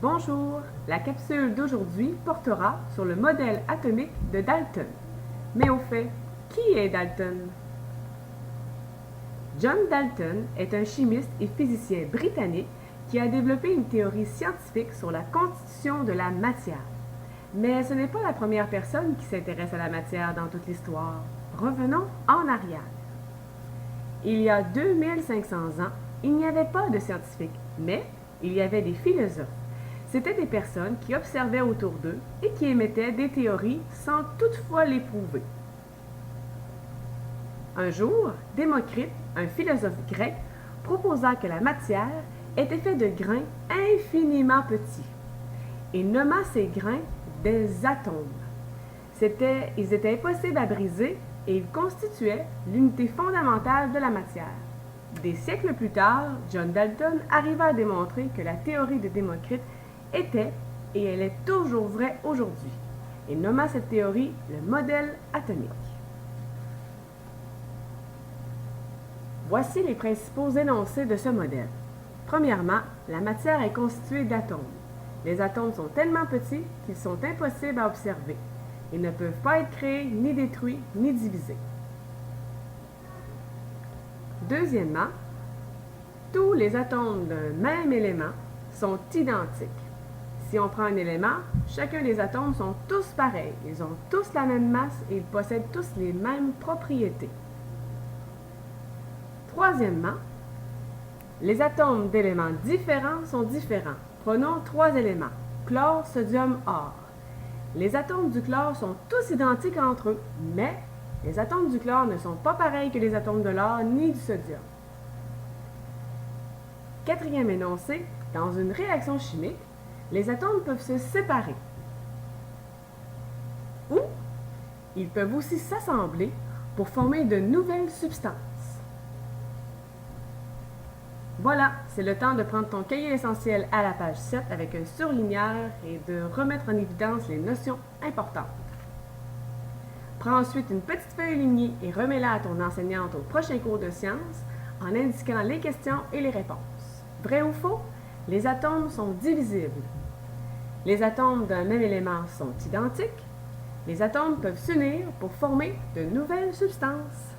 Bonjour, la capsule d'aujourd'hui portera sur le modèle atomique de Dalton. Mais au fait, qui est Dalton? John Dalton est un chimiste et physicien britannique qui a développé une théorie scientifique sur la constitution de la matière. Mais ce n'est pas la première personne qui s'intéresse à la matière dans toute l'histoire. Revenons en arrière. Il y a 2500 ans, il n'y avait pas de scientifiques, mais il y avait des philosophes. C'étaient des personnes qui observaient autour d'eux et qui émettaient des théories sans toutefois les prouver. Un jour, Démocrite, un philosophe grec, proposa que la matière était faite de grains infiniment petits et nomma ces grains des atomes. Ils étaient impossibles à briser et ils constituaient l'unité fondamentale de la matière. Des siècles plus tard, John Dalton arriva à démontrer que la théorie de Démocrite était, et elle est toujours vraie aujourd'hui. Il nomma cette théorie le modèle atomique. Voici les principaux énoncés de ce modèle. Premièrement, la matière est constituée d'atomes. Les atomes sont tellement petits qu'ils sont impossibles à observer. Ils ne peuvent pas être créés, ni détruits, ni divisés. Deuxièmement, tous les atomes d'un même élément sont identiques. Si on prend un élément, chacun des atomes sont tous pareils. Ils ont tous la même masse et ils possèdent tous les mêmes propriétés. Troisièmement, les atomes d'éléments différents sont différents. Prenons 3 éléments, chlore, sodium, or. Les atomes du chlore sont tous identiques entre eux, mais les atomes du chlore ne sont pas pareils que les atomes de l'or ni du sodium. Quatrième énoncé, dans une réaction chimique, les atomes peuvent se séparer. Ou ils peuvent aussi s'assembler pour former de nouvelles substances. Voilà, c'est le temps de prendre ton cahier essentiel à la page 7 avec un surligneur et de remettre en évidence les notions importantes. Prends ensuite une petite feuille lignée et remets-la à ton enseignante au prochain cours de sciences en indiquant les questions et les réponses. Vrai ou faux? Les atomes sont divisibles. Les atomes d'un même élément sont identiques. Les atomes peuvent s'unir pour former de nouvelles substances.